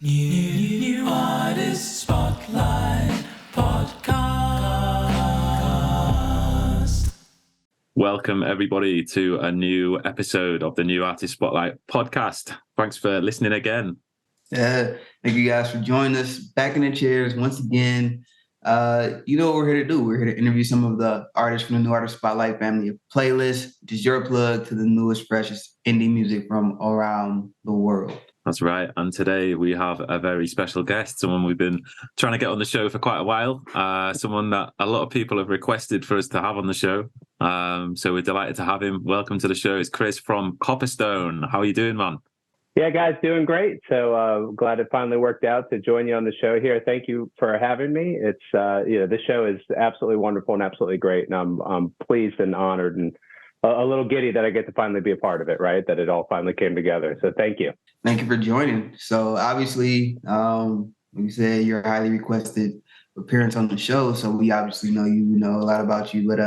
New Artist Spotlight Podcast. Welcome, everybody, to a new episode of the New Artist Spotlight Podcast. Thanks for listening again. Thank you guys for joining us back in the chairs once again. You know what we're here to do. We're here to interview some of the artists from the New Artist Spotlight family of playlists, which is your plug to the newest, freshest indie music from around the world. That's right. And today we have a very special guest, someone we've been trying to get on the show for quite a while, someone that a lot of people have requested for us to have on the show. So we're delighted to have him. Welcome to the show. It's Chris from Copperstone. How are you doing, man? Yeah, guys, doing great. So glad it finally worked out to join you on the show here. Thank you for having me. It's this show is absolutely wonderful and absolutely great, and I'm pleased and honored and a little giddy that I get to finally be a part of it. Right, that it all finally came together. So thank you. Thank you for joining. So obviously, like you said, you're a highly requested appearance on the show. So we obviously know a lot about you, but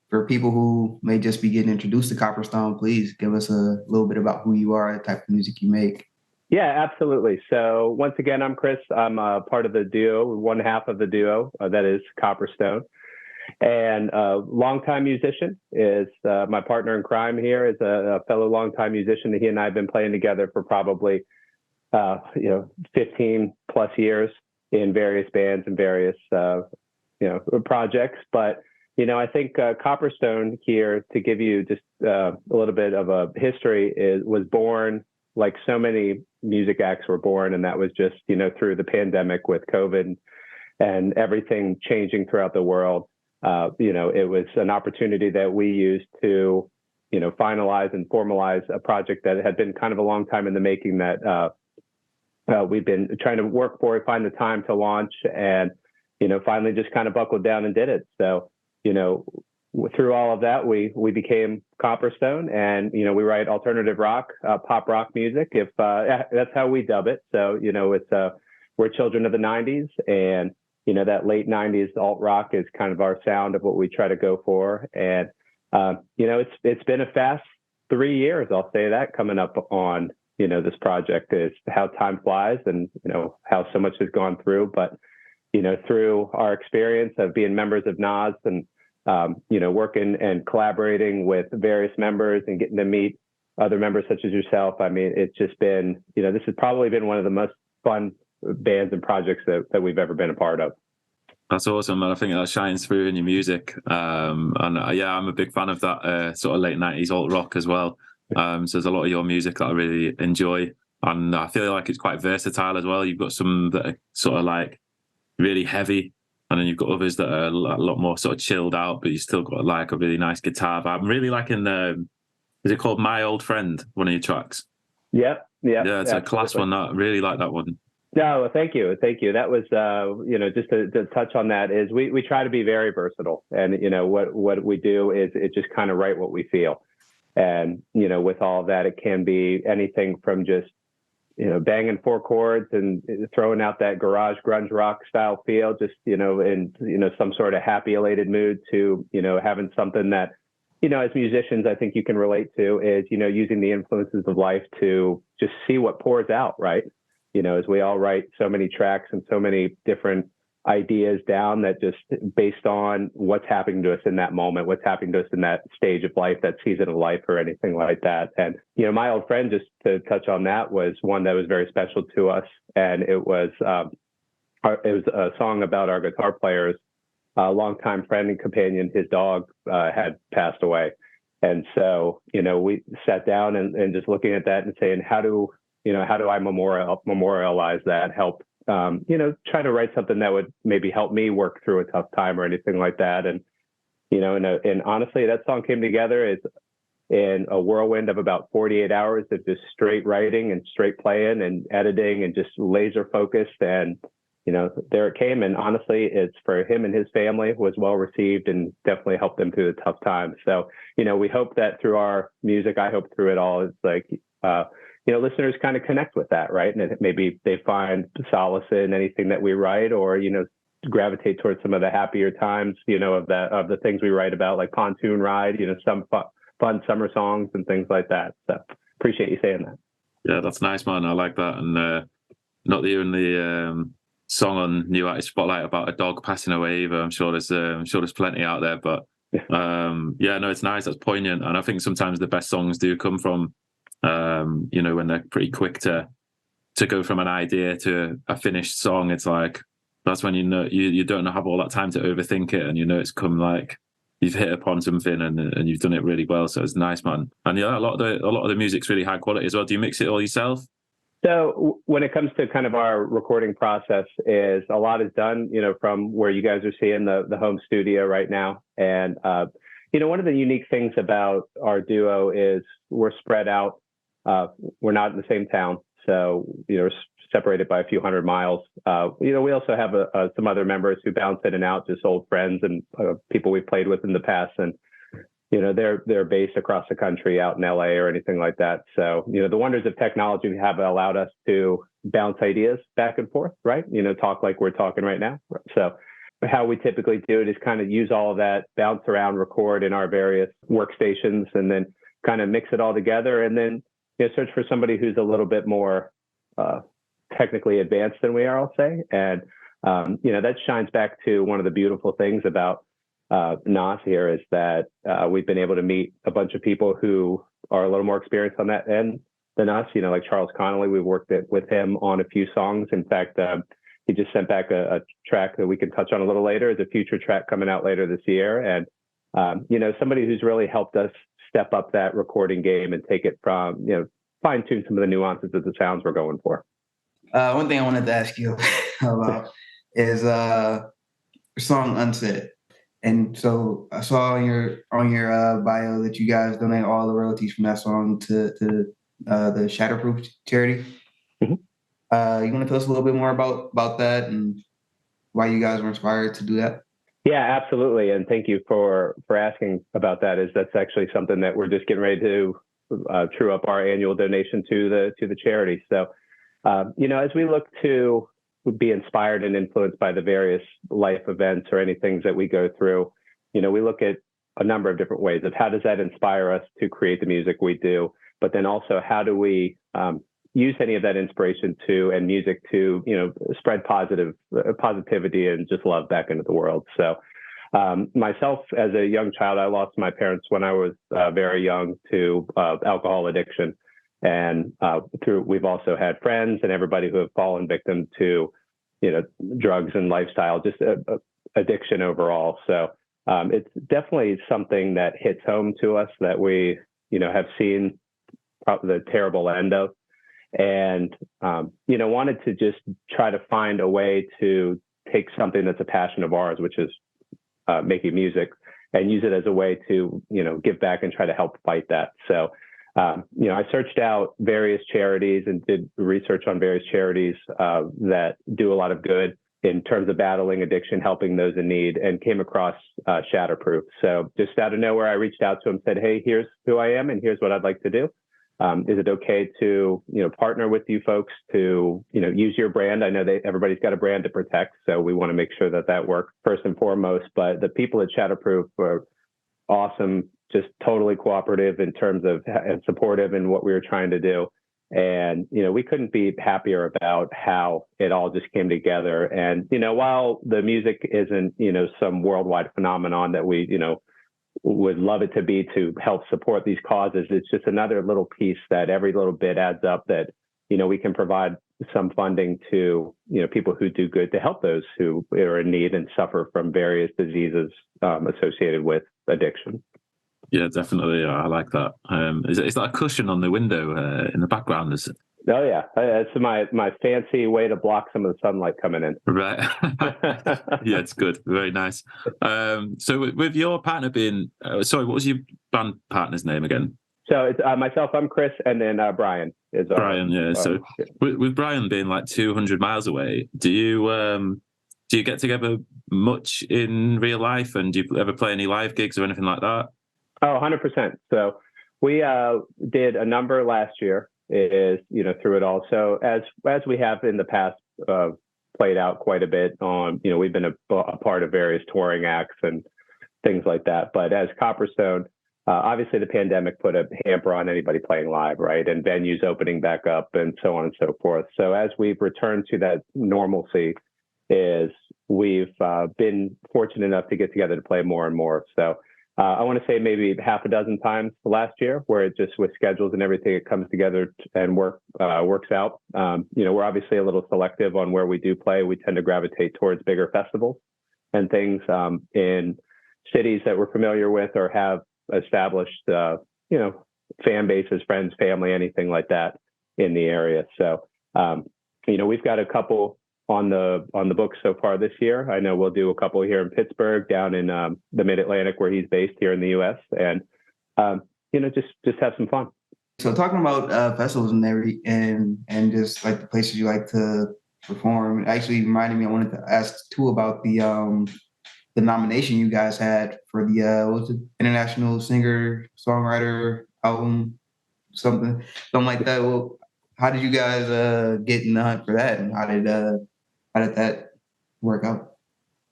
for people who may just be getting introduced to Copperstone, please give us a little bit about who you are, the type of music you make. Yeah, absolutely. So once again, I'm Chris. I'm part of the duo, one half of the duo that is Copperstone. And a longtime musician is my partner in crime here is a fellow longtime musician that he and I have been playing together for probably, 15 plus years in various bands and various, projects. But I think Copperstone here, to give you just a little bit of a history, was born like so many music acts were born. And that was just, through the pandemic with COVID and everything changing throughout the world. It was an opportunity that we used to, finalize and formalize a project that had been kind of a long time in the making that we've been trying to work for, find the time to launch, and, finally just kind of buckled down and did it. So, through all of that, we became Copperstone, and, we write alternative rock, pop rock music, if that's how we dub it. So, we're children of the 90s, and, that late 90s alt rock is kind of our sound of what we try to go for. And, it's been a fast 3 years, I'll say that, coming up on, this project is how time flies and, how so much has gone through. But, through our experience of being members of NAS and, working and collaborating with various members and getting to meet other members such as yourself. I mean, it's just been, this has probably been one of the most fun bands and projects that we've ever been a part of. That's awesome, and I think that shines through in your music. I'm a big fan of that sort of late 90s alt rock as well. So there's a lot of your music that I really enjoy, and I feel like it's quite versatile as well. You've got some that are sort of like really heavy, and then you've got others that are a lot more sort of chilled out, but you still got like a really nice guitar vibe. I'm really liking is it called My Old Friend, one of your tracks? Yeah, it's absolutely. a class one. I really like that one. No, thank you. That was, just to touch on that is we try to be very versatile, and, what we do is it just kind of write what we feel. And, with all of that, it can be anything from just, banging four chords and throwing out that garage grunge rock style feel, just, in, some sort of happy, elated mood to, having something that, as musicians, I think you can relate to is, using the influences of life to just see what pours out, right? As we all write so many tracks and so many different ideas down that just based on what's happening to us in that moment, what's happening to us in that stage of life, that season of life or anything like that. And, My Old Friend, just to touch on that, was one that was very special to us. And it was a song about our guitar player's longtime friend and companion. His dog had passed away. And so, we sat down and just looking at that and saying, how do I memorialize that, help, try to write something that would maybe help me work through a tough time or anything like that. And, and honestly, that song came together as in a whirlwind of about 48 hours of just straight writing and straight playing and editing and just laser focused. And, there it came. And honestly, it's for him and his family, was well received and definitely helped them through the tough times. So, we hope that through our music, I hope through it all, it's like, listeners kind of connect with that, right? And maybe they find solace in anything that we write, or, gravitate towards some of the happier times, of the things we write about, like Pontoon Ride, some fun summer songs and things like that. So appreciate you saying that. Yeah, that's nice, man. I like that. And not the only song on New Artist Spotlight about a dog passing away either. I'm sure there's plenty out there, but yeah, no, it's nice. That's poignant, and I think sometimes the best songs do come from when they're pretty quick to go from an idea to a finished song. It's like that's when you don't have all that time to overthink it, and it's come like you've hit upon something and you've done it really well. So it's nice, man. And yeah, a lot of the music's really high quality as well. Do you mix it all yourself? So when it comes to kind of our recording process, is a lot is done, from where you guys are seeing the home studio right now. And, one of the unique things about our duo is we're spread out. We're not in the same town. So, we're separated by a few hundred miles. We also have some other members who bounce in and out, just old friends and people we've played with in the past. And, they're based across the country out in LA or anything like that. So, the wonders of technology have allowed us to bounce ideas back and forth, right? Talk like we're talking right now. So how we typically do it is kind of use all of that, bounce around, record in our various workstations, and then kind of mix it all together. And then search for somebody who's a little bit more technically advanced than we are, I'll say. And, that shines back to one of the beautiful things about NAS here is that we've been able to meet a bunch of people who are a little more experienced on that end than us. Like Charles Connolly, we've worked with him on a few songs. In fact, he just sent back a track that we can touch on a little later. It's a future track coming out later this year. And, somebody who's really helped us step up that recording game and take it from, fine tune some of the nuances of the sounds we're going for. One thing I wanted to ask you about is song Unsaid. And so I saw on your bio that you guys donate all the royalties from that song to the Shatterproof charity. Mm-hmm. You want to tell us a little bit more about that and why you guys were inspired to do that? Yeah, absolutely. And thank you for asking about that. That's actually something that we're just getting ready to true up our annual donation to the charity. So, as we look to be inspired and influenced by the various life events or any things that we go through, we look at a number of different ways of how does that inspire us to create the music we do, but then also how do we use any of that inspiration and music to, spread positivity and just love back into the world. So myself, as a young child, I lost my parents when I was very young to alcohol addiction. And we've also had friends and everybody who have fallen victim to, drugs and lifestyle, just addiction overall. So it's definitely something that hits home to us that we, have seen the terrible end of, and wanted to just try to find a way to take something that's a passion of ours, which is making music, and use it as a way to, give back and try to help fight that. So. I searched out various charities and did research on various charities that do a lot of good in terms of battling addiction, helping those in need, and came across Shatterproof. So just out of nowhere, I reached out to him, said, "Hey, here's who I am, and here's what I'd like to do. Is it okay to, partner with you folks to, use your brand? I know everybody's got a brand to protect, so we want to make sure that works first and foremost. But the people at Shatterproof were awesome, just totally cooperative in terms of and supportive in what we were trying to do. And, we couldn't be happier about how it all just came together. And, while the music isn't, some worldwide phenomenon that we, would love it to be to help support these causes, it's just another little piece that every little bit adds up that, we can provide some funding to, people who do good to help those who are in need and suffer from various diseases associated with addiction. Yeah, definitely. I like that. Is that a cushion on the window in the background? Is it? Oh yeah, that's my fancy way to block some of the sunlight coming in. Right. Yeah, it's good. Very nice. So with your partner being, sorry, what was your band partner's name again? So it's myself. I'm Chris, and then Brian is Brian. Yeah. So with Brian being like 200 miles away, do you get together much in real life, and do you ever play any live gigs or anything like that? Oh, 100%. So we did a number last year, through it all. So as we have in the past played out quite a bit on, we've been a part of various touring acts and things like that. But as Copperstone, obviously the pandemic put a hamper on anybody playing live, right? And venues opening back up and so on and so forth. So as we've returned to that normalcy, is we've been fortunate enough to get together to play more and more. So I want to say maybe half a dozen times last year, where it just with schedules and everything, it comes together and works out. We're obviously a little selective on where we do play. We tend to gravitate towards bigger festivals and things in cities that we're familiar with or have established, fan bases, friends, family, anything like that in the area. So, we've got a couple on the books so far this year. I know we'll do a couple here in Pittsburgh, down in the Mid-Atlantic where he's based here in the U.S. And just have some fun. So talking about festivals and just like the places you like to perform, it actually reminded me. I wanted to ask too about the nomination you guys had for the International Singer Songwriter album, something like that. Well, how did you guys get in the hunt for that, and how did that work out?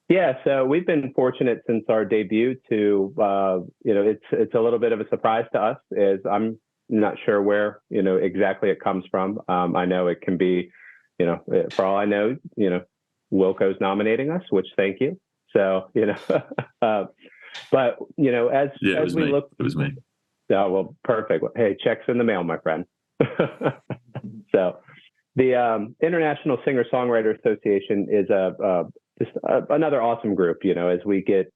Yeah, so we've been fortunate since our debut to, it's a little bit of a surprise to us. Is I'm not sure where exactly it comes from. I know it can be, for all I know, Wilko's nominating us, which thank you. So but as we look, it was me. Oh, well, perfect. Hey, check's in the mail, my friend. So the International Singer-Songwriter Association is just another awesome group, as we get,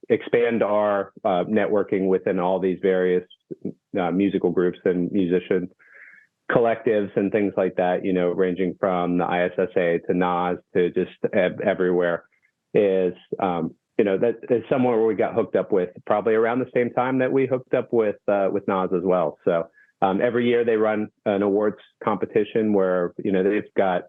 expand our networking within all these various musical groups and musician collectives and things like that, ranging from the ISSA to NAS to just everywhere, is, that is somewhere where we got hooked up with probably around the same time that we hooked up with NAS as well. So every year they run an awards competition where, they've got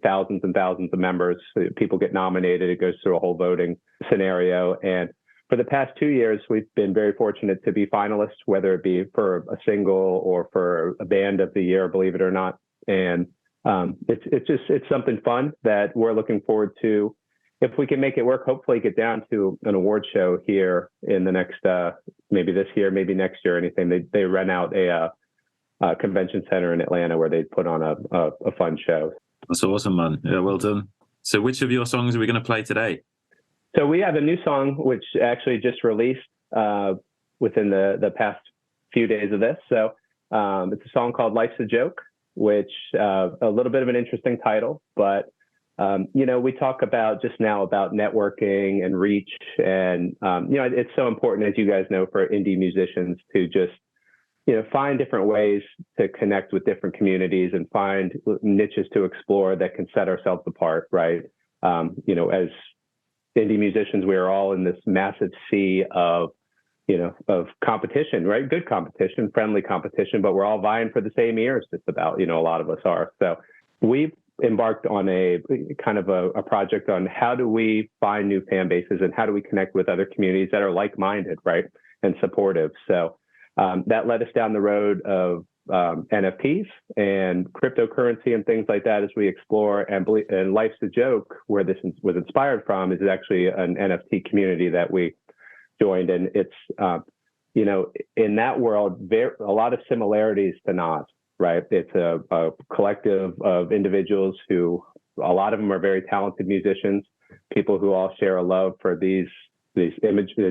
thousands and thousands of members. People get nominated. It goes through a whole voting scenario. And for the past 2 years, we've been very fortunate to be finalists, whether it be for a single or for a band of the year, believe it or not. And it's something fun that we're looking forward to. If we can make it work, hopefully get down to an award show here in the next, maybe this year, maybe next year, anything. They rent out a convention center in Atlanta where they put on a fun show. That's awesome, man. Yeah, well done. So which of your songs are we going to play today? So we have a new song, which actually just released within the past few days of this. So it's a song called Life's a Joke, which a little bit of an interesting title, but we talk about just now about networking and reach. And, it's so important, as you guys know, for indie musicians to just, find different ways to connect with different communities and find niches to explore that can set ourselves apart, right? As indie musicians, we are all in this massive sea of competition, right? Good competition, friendly competition, but we're all vying for the same ears, just about, a lot of us are. So we've embarked on a kind of a project on how do we find new fan bases and how do we connect with other communities that are like-minded, right? And supportive. So that led us down the road of NFTs and cryptocurrency and things like that as we explore. And Life's a Joke, where this was inspired from, is actually an NFT community that we joined. And it's, in that world, a lot of similarities to NAS, right? It's a collective of individuals who, a lot of them are very talented musicians, people who all share a love for these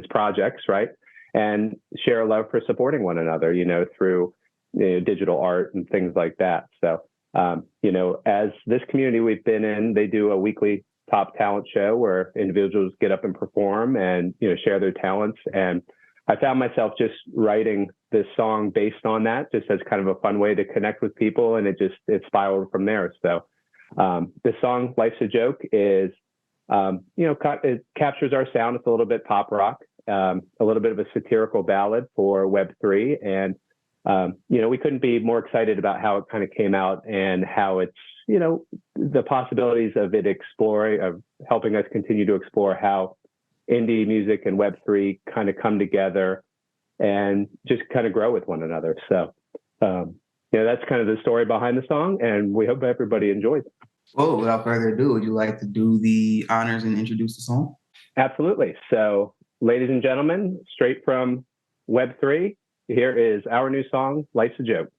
projects, right? And share a love for supporting one another, through digital art and things like that. So, as this community we've been in, they do a weekly top talent show where individuals get up and perform and, share their talents. And I found myself just writing this song based on that, just as kind of a fun way to connect with people. And it spiraled from there. So the song Life's a Joke is, it captures our sound. It's a little bit pop rock. A little bit of a satirical ballad for Web3. And, we couldn't be more excited about how it kind of came out and how it's, the possibilities of it of helping us continue to explore how indie music and Web3 kind of come together and just kind of grow with one another. So, that's kind of the story behind the song, and we hope everybody enjoys it. Well, without further ado, would you like to do the honors and introduce the song? Absolutely. So, ladies and gentlemen, straight from Web3. Here is our new song, Life's a Joke.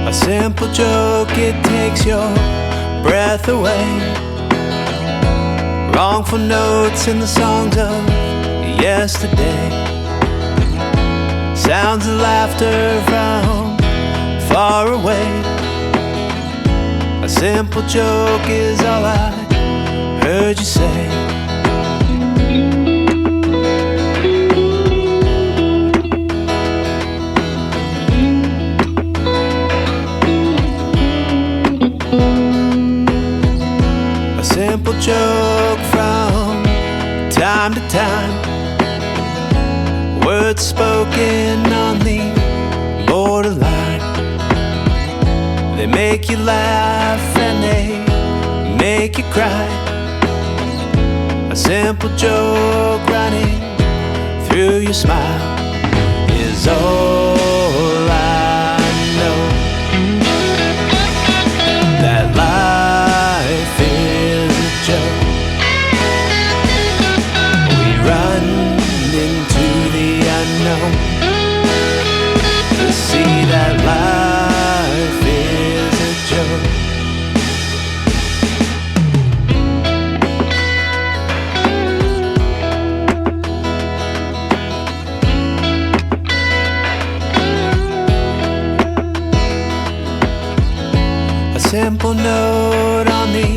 A simple joke, it takes your breath away. Wrongful notes in the songs of yesterday. Sounds of laughter from far away. A simple joke is all I heard you say. A simple joke from time to time. Words spoken on the borderline. They make you laugh and they make you cry. A simple joke running through your smile is all I know. That life is a joke. We run into the unknown to see that life is a joke. A simple note on the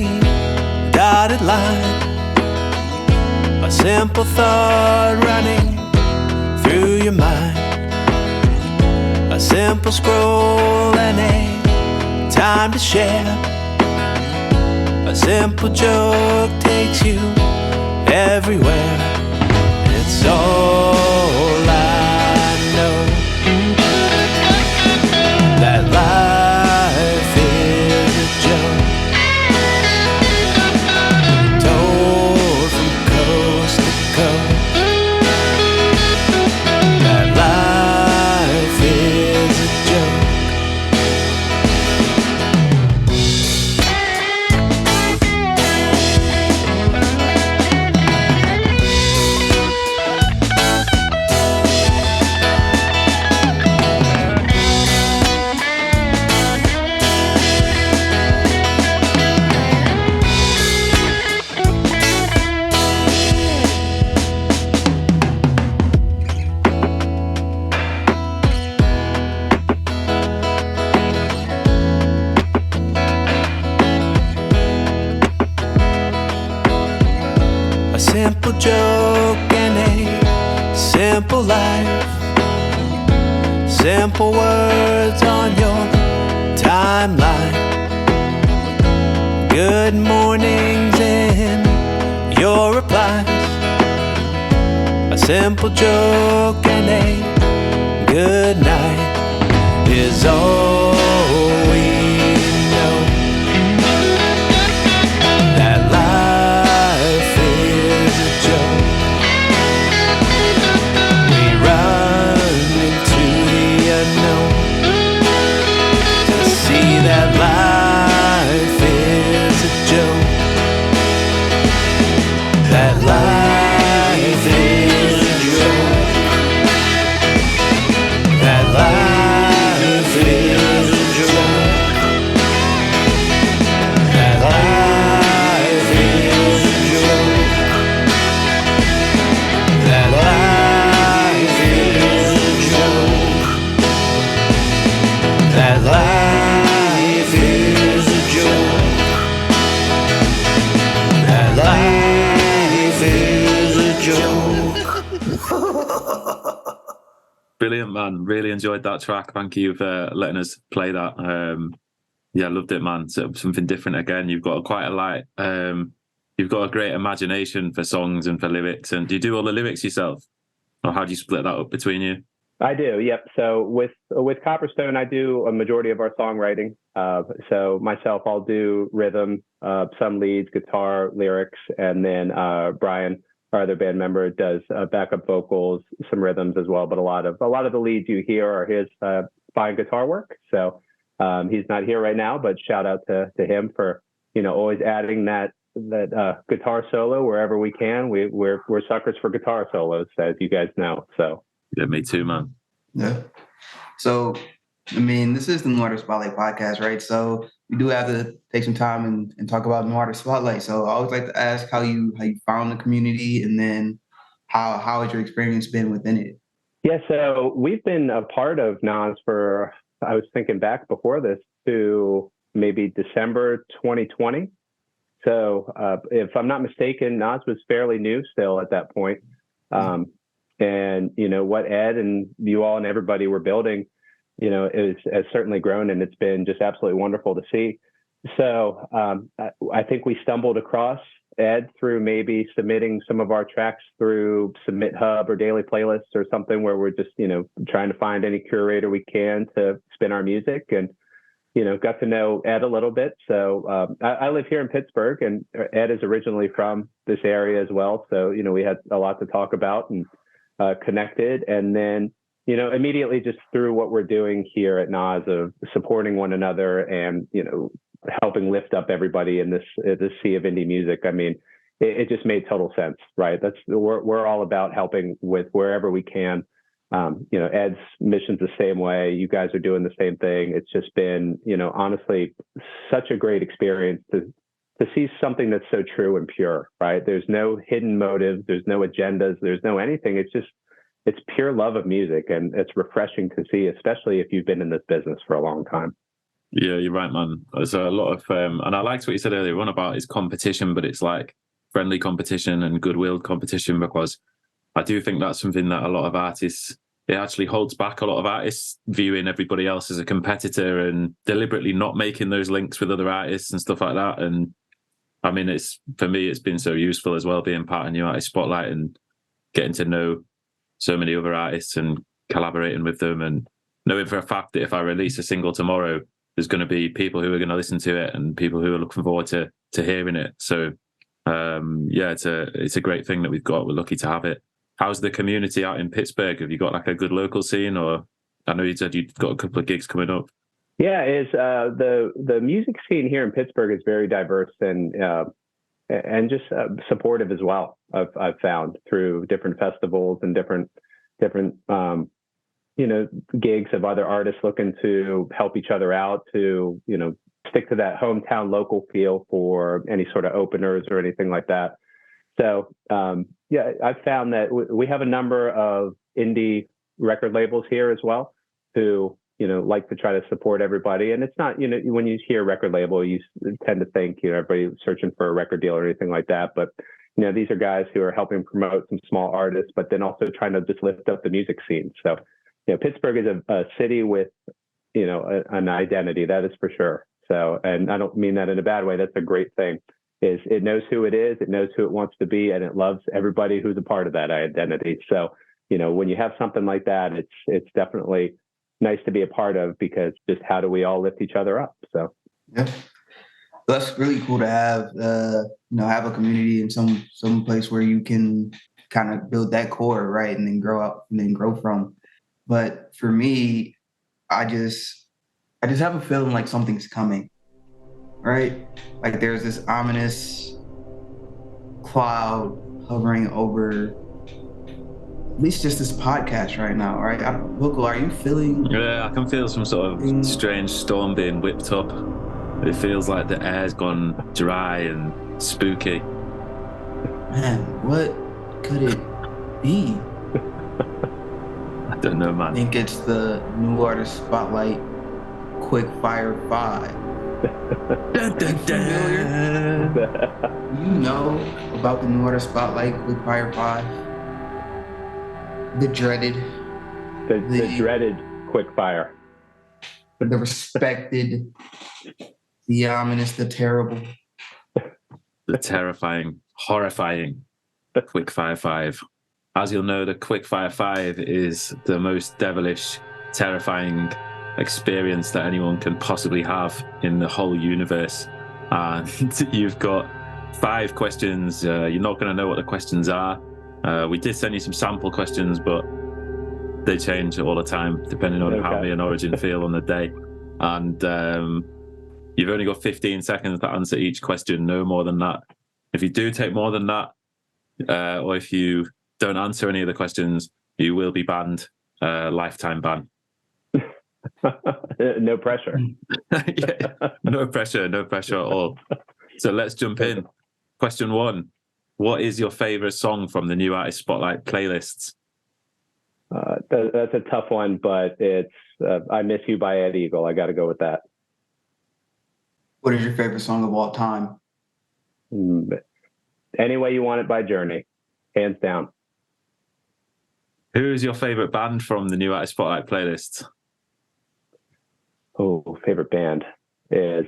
dotted line. A simple thought running through your mind. A simple scroll and a time to share. A simple joke takes you everywhere. It's all I know. That life is a joke. Told from coast to coast. That life is a joke. A simple joke and a simple life. Simple words on your timeline. Good mornings in your replies. A simple joke and a good night is all we know. That life is a joke. We run into the unknown to see that life is a joke. That life is a joke. That life is a joke. That life is a joke. That life is a joke. That life is a joke. That life is a joke. Brilliant, man. Really enjoyed that track. Thank you for letting us play that. Yeah, loved it, man. So, something different again. You've got quite a light, you've got a great imagination for songs and for lyrics. And do you do all the lyrics yourself? Or how do you split that up between you? I do, yep. So with Copperstone, I do a majority of our songwriting. So myself, I'll do rhythm, some leads, guitar, lyrics, and then Brian, our other band member, does backup vocals, some rhythms as well. But a lot of the leads you hear are fine guitar work. So he's not here right now, but shout out to him for, always adding that guitar solo wherever we can. We're suckers for guitar solos, as you guys know. So yeah, me too, man. Yeah. So, this is the New Artist Spotlight podcast, right? So we do have to take some time and talk about New Artist Spotlight. So I always like to ask how you found the community, and then how has your experience been within it? Yeah, so we've been a part of NAS for, I was thinking back before this, to maybe December 2020. So if I'm not mistaken, NAS was fairly new still at that point. And, what Ed and you all and everybody were building, has certainly grown, and it's been just absolutely wonderful to see. So I think we stumbled across Ed through maybe submitting some of our tracks through Submit Hub or Daily Playlists or something, where we're just, trying to find any curator we can to spin our music, and, got to know Ed a little bit. So I live here in Pittsburgh, and Ed is originally from this area as well. So, we had a lot to talk about and connected. And then, immediately just through what we're doing here at NAS of supporting one another and, helping lift up everybody in this sea of indie music. It just made total sense, right? We're all about helping with wherever we can. Ed's mission's the same way. You guys are doing the same thing. It's just been, honestly, such a great experience to see something that's so true and pure, right? There's no hidden motives. There's no agendas. There's no anything. It's pure love of music, and it's refreshing to see, especially if you've been in this business for a long time. Yeah, you're right, man. There's a lot of, and I liked what you said earlier on about is competition, but it's like friendly competition and goodwill competition, because I do think that's something that a lot of artists, it actually holds back a lot of artists viewing everybody else as a competitor and deliberately not making those links with other artists and stuff like that. And for me, it's been so useful as well, being part of New Artist Spotlight and getting to know so many other artists and collaborating with them, and knowing for a fact that if I release a single tomorrow, there's going to be people who are going to listen to it and people who are looking forward to hearing it. So it's a great thing that we've got. We're lucky to have it. How's the community out in Pittsburgh? Have you got like a good local scene? Or I know you said you've got a couple of gigs coming up. Yeah, the music scene here in Pittsburgh is very diverse and just supportive as well. I've found through different festivals and different gigs of other artists looking to help each other out, to, stick to that hometown local feel for any sort of openers or anything like that. So, I've found that we have a number of indie record labels here as well who, like to try to support everybody. And it's not, when you hear record label, you tend to think, everybody searching for a record deal or anything like that. But, these are guys who are helping promote some small artists, but then also trying to just lift up the music scene. So, Pittsburgh is a city with, an identity, that is for sure. So, and I don't mean that in a bad way. That's a great thing. Is it knows who it is, it knows who it wants to be, and it loves everybody who's a part of that identity. So, when you have something like that, it's definitely nice to be a part of, because just how do we all lift each other up? So, yeah, that's really cool to have, have a community in some place where you can kind of build that core, right, and then grow up and then grow from. But for me, I just have a feeling like something's coming, right? Like there's this ominous cloud hovering over at least just this podcast right now, right? Wilko, are you feeling? Yeah, I can feel some sort of strange storm being whipped up. It feels like the air's gone dry and spooky. Man, what could it be? I don't know, man. I think it's the New Artist Spotlight Quick Fire 5. Dun, dun, dun. You know about the New Artist Spotlight Quick Fire 5? The dreaded. The dreaded quick fire. The respected, the ominous, the terrible. The terrifying, horrifying Quickfire 5. As you'll know, the Quickfire 5 is the most devilish, terrifying experience that anyone can possibly have in the whole universe. And you've got 5 questions. You're not going to know what the questions are. We did send you some sample questions, but they change all the time depending on how me and Origin feel on the day. And you've only got 15 seconds to answer each question, no more than that. If you do take more than that, or if you don't answer any of the questions, you will be banned, lifetime ban. No pressure. Yeah, no pressure at all. So let's jump in. Question 1. What is your favorite song from the New Artist Spotlight playlists? That's a tough one, but it's I Miss You by Ed Eagle. I got to go with that. What is your favorite song of all time? Any Way You Want It by Journey, hands down. Who is your favorite band from the New Artist Spotlight playlist? Oh, favorite band is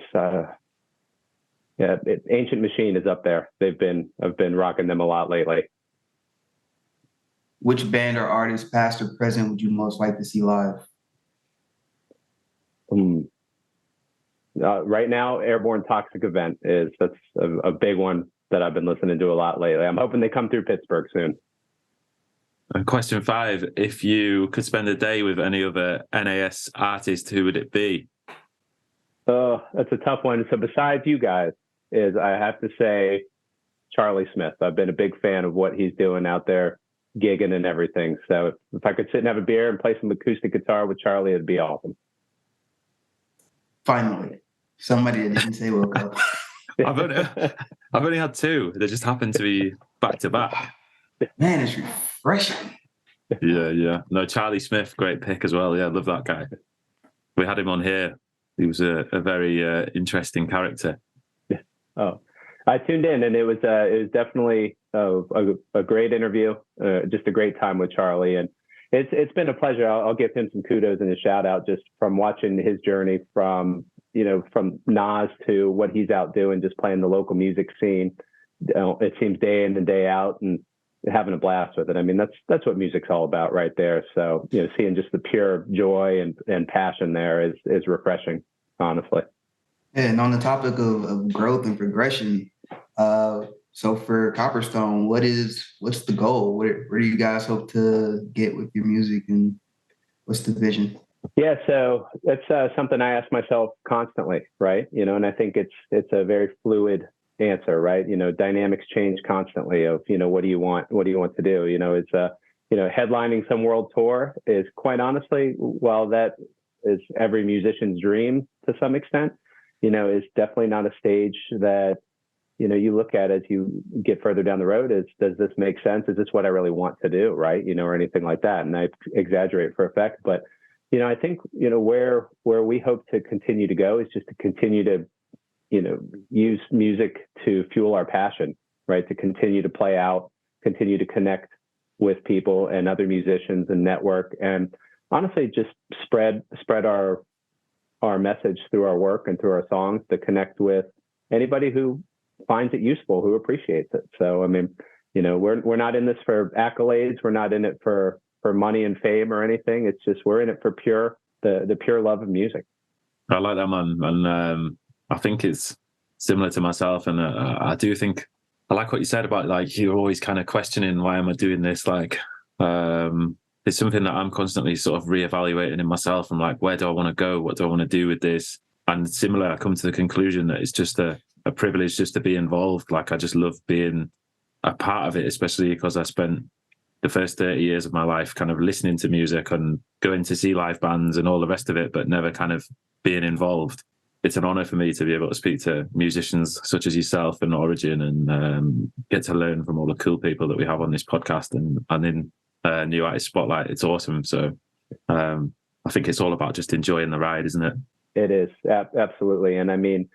Ancient Machine is up there. I've been rocking them a lot lately. Which band or artist, past or present, would you most like to see live? Right now, Airborne Toxic Event that's a big one that I've been listening to a lot lately. I'm hoping they come through Pittsburgh soon. And question 5, if you could spend a day with any other NAS artist, who would it be? Oh, that's a tough one. So besides you guys, I have to say Charlie Smith. I've been a big fan of what he's doing out there, gigging and everything. So if I could sit and have a beer and play some acoustic guitar with Charlie, it'd be awesome. Finally, somebody that didn't say Wilko. I've only had 2. They just happen to be back to back. Man, it's refreshing. Yeah. No, Charlie Smith, great pick as well. Yeah, I love that guy. We had him on here. He was a very interesting character. Oh, I tuned in, and it was definitely a great interview. Just a great time with Charlie, and it's been a pleasure. I'll give him some kudos and a shout out just from watching his journey from NAS to what he's out doing, just playing the local music scene. It seems day in and day out, and having a blast with it. I mean, that's what music's all about right there. So, seeing just the pure joy and passion there is refreshing, honestly. Yeah, and on the topic of growth and progression, so for Copperstone, what's the goal? Where do you guys hope to get with your music, and what's the vision? Yeah, so that's something I ask myself constantly, right? And I think it's a very fluid answer, right? Dynamics change constantly of, what do you want to do? It's headlining some world tour is, quite honestly, while that is every musician's dream to some extent, is definitely not a stage that, you look at as you get further down the road. Does this make sense? Is this what I really want to do? Right. Or anything like that. And I exaggerate for effect, but, I think, where we hope to continue to go is just to continue to, use music to fuel our passion, right? To continue to play out, continue to connect with people and other musicians and network, and honestly, just spread our message through our work and through our songs to connect with anybody who finds it useful, who appreciates it. So, I mean, we're not in this for accolades. We're not in it for money and fame or anything. It's just, we're in it for the pure love of music. I like that, man. And I think it's similar to myself. And I do think, I like what you said about, like, you're always kind of questioning, why am I doing this? Like, it's something that I'm constantly sort of reevaluating in myself. I'm like, where do I want to go? What do I want to do with this? And similar, I come to the conclusion that it's just a privilege just to be involved. Like, I just love being a part of it, especially because I spent the first 30 years of my life kind of listening to music and going to see live bands and all the rest of it, but never kind of being involved. It's an honor for me to be able to speak to musicians such as yourself and Origin, and get to learn from all the cool people that we have on this podcast and in New Artist Spotlight. It's awesome. So I think it's all about just enjoying the ride, isn't it? It is. Absolutely. And I mean,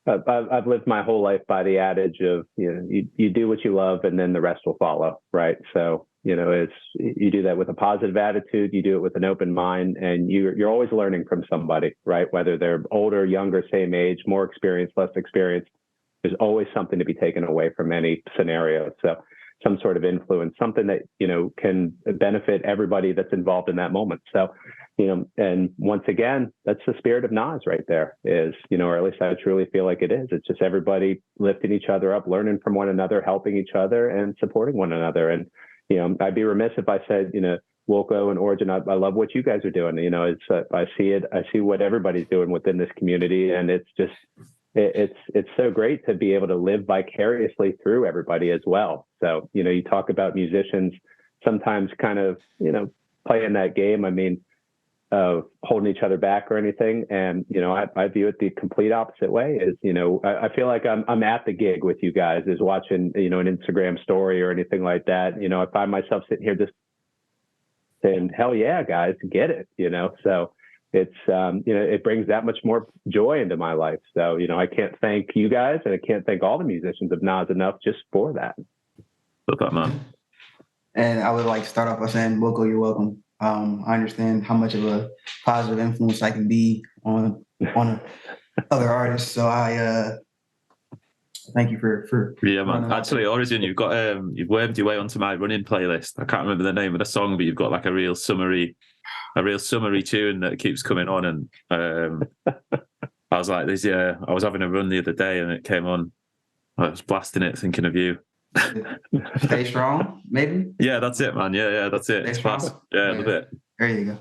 I've lived my whole life by the adage of, you do what you love and then the rest will follow. Right. So, you do that with a positive attitude, you do it with an open mind, and you're always learning from somebody, right? Whether they're older, younger, same age, more experienced, less experienced, there's always something to be taken away from any scenario. So some sort of influence, something that, can benefit everybody that's involved in that moment. So, and once again, that's the spirit of NAS right there is, or at least I truly feel like it is. It's just everybody lifting each other up, learning from one another, helping each other and supporting one another. And, I'd be remiss if I said, Wilko and Origin, I love what you guys are doing. You know, it's I see what everybody's doing within this community, and it's just it's so great to be able to live vicariously through everybody as well. So, you know, you talk about musicians sometimes kind of, you know, playing that game. I mean, of holding each other back or anything. And, you know, I view it the complete opposite way is, you know, I feel like I'm at the gig with you guys, is watching, you know, an Instagram story or anything like that. You know, I find myself sitting here just saying, hell yeah, guys, get it, you know? So it's, you know, it brings that much more joy into my life. So, you know, I can't thank you guys, and I can't thank all the musicians of NAS enough just for that. Love that, man. And I would like to start off by saying, Wilko, you're welcome. I understand how much of a positive influence I can be on other artists. So I thank you for yeah, man. Actually, Origin, you've wormed your way onto my running playlist. I can't remember the name of the song, but you've got like a real summary tune that keeps coming on. And I was like, I was having a run the other day, and it came on. I was blasting it, thinking of you. Stay strong, maybe. Yeah, that's it, man. Yeah, that's it. It's fast. Yeah, a little bit. There you go.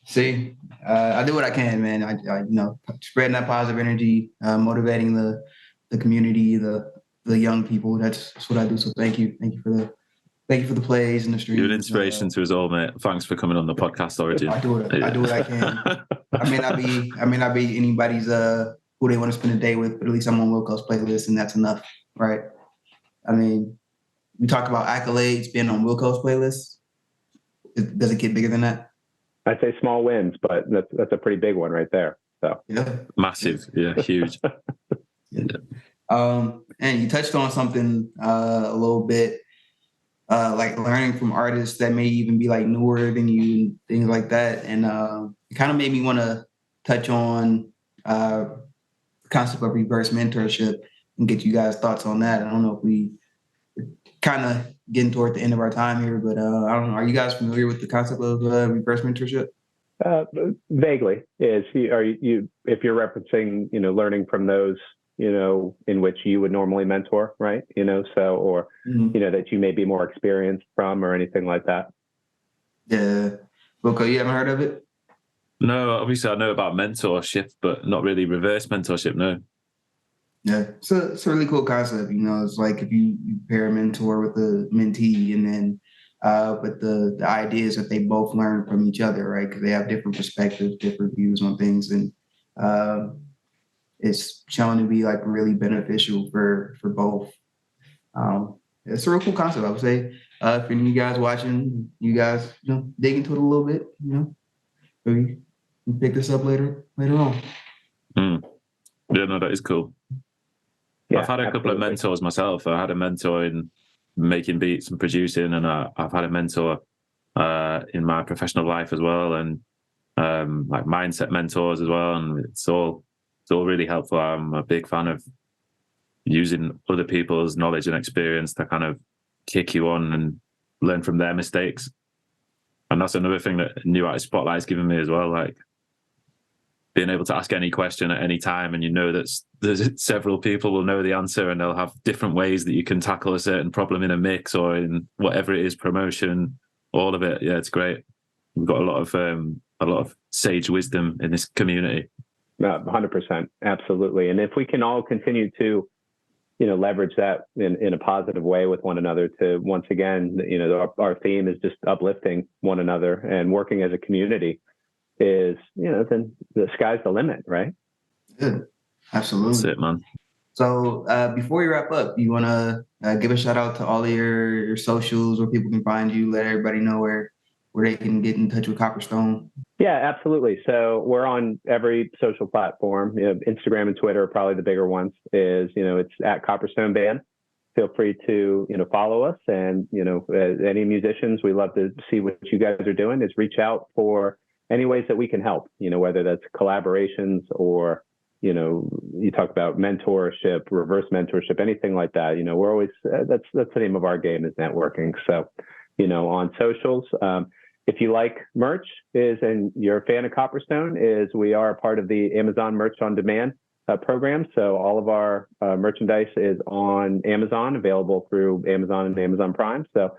See, I do what I can, man. I you know, spreading that positive energy, motivating the community, the young people. That's what I do. So thank you for the plays and the streams. You're an inspiration to us all, mate. Thanks for coming on the podcast, Origin. I do what I can. I may not be anybody's who they want to spend a day with, but at least I'm on Wilko's playlist, and that's enough, right? I mean, we talk about accolades being on Wilko's playlist. Does it get bigger than that? I'd say small wins, but that's a pretty big one right there. So yeah, massive, yeah, huge. Yeah. And you touched on something a little bit, like learning from artists that may even be like newer than you and things like that. And it kind of made me want to touch on the concept of reverse mentorship and get you guys' thoughts on that. I don't know if we're kind of getting toward the end of our time here, but I don't know. Are you guys familiar with the concept of reverse mentorship? Vaguely. If you're referencing, you know, learning from those, you know, in which you would normally mentor, right? You know, so, or, you know, that you may be more experienced from or anything like that. Yeah. Wilko, you haven't heard of it? No, obviously I know about mentorship, but not really reverse mentorship, no. Yeah, so it's a really cool concept. You know, it's like if you pair a mentor with a mentee, and then but the idea is that they both learn from each other, right? Because they have different perspectives, different views on things, and it's shown to be like really beneficial for both. It's a real cool concept, I would say. For you guys watching, you guys, you know, dig into it a little bit, you know, maybe pick this up later on. Yeah, no, that is cool. Yeah, I've had a couple of mentors myself. I had a mentor in making beats and producing, and I've had a mentor in my professional life as well, and like mindset mentors as well. And it's all really helpful. I'm a big fan of using other people's knowledge and experience to kind of kick you on and learn from their mistakes. And that's another thing that New Artist Spotlight's given me as well, like being able to ask any question at any time, and you know that there's several people will know the answer, and they'll have different ways that you can tackle a certain problem in a mix or in whatever it is, promotion, all of it. Yeah, it's great. We've got a lot of sage wisdom in this community. 100%, absolutely. And if we can all continue to, you know, leverage that in a positive way with one another, to once again, you know, our theme is just uplifting one another and working as a community, is, you know, then the sky's the limit, right? Good. Absolutely. That's it, man. So before we wrap up, you want to give a shout out to all of your socials, where people can find you, let everybody know where they can get in touch with Copperstone. Yeah, absolutely. So we're on every social platform. You know, Instagram and Twitter are probably the bigger ones. Is, you know, it's at Copperstone Band. Feel free to, you know, follow us, and, you know, any musicians, we love to see what you guys are doing. Is reach out for any ways that we can help, you know, whether that's collaborations or, you know, you talk about mentorship, reverse mentorship, anything like that. You know, we're always, that's the name of our game, is networking. So, you know, on socials, if you like merch and you're a fan of Copperstone, we are a part of the Amazon Merch on Demand program. So all of our merchandise is on Amazon, available through Amazon and Amazon Prime. So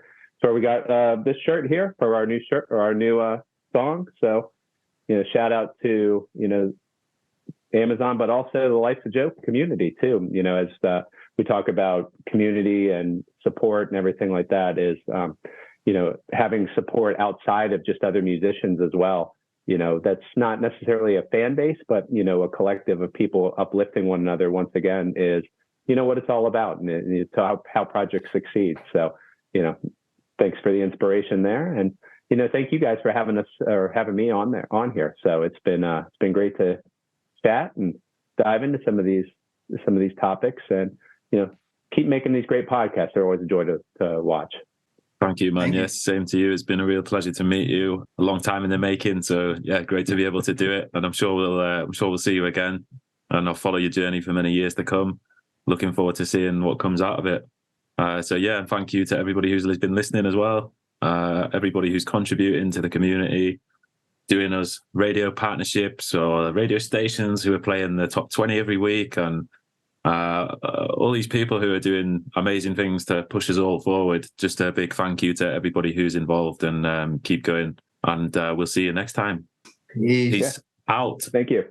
So we got this shirt here for our new shirt or our new song. So, shout out to, Amazon, but also the Life's a Joke community too. As we talk about community and support and everything like that is, having support outside of just other musicians as well. That's not necessarily a fan base, but, a collective of people uplifting one another once again is, what it's all about, and it's how projects succeed. So, thanks for the inspiration there. And, thank you guys for having me on here. So it's been great to chat and dive into some of these topics and, keep making these great podcasts. They're always a joy to watch. Thank you, man. Yes, same to you. It's been a real pleasure to meet you. A long time in the making. So yeah, great to be able to do it. And I'm sure we'll see you again, and I'll follow your journey for many years to come. Looking forward to seeing what comes out of it. So yeah, and thank you to everybody who's been listening as well. Everybody who's contributing to the community, doing us radio partnerships or radio stations who are playing the top 20 every week, and all these people who are doing amazing things to push us all forward. Just a big thank you to everybody who's involved, and keep going. And we'll see you next time. Peace out. Thank you.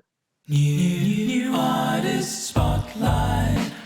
New Artist Spotlight.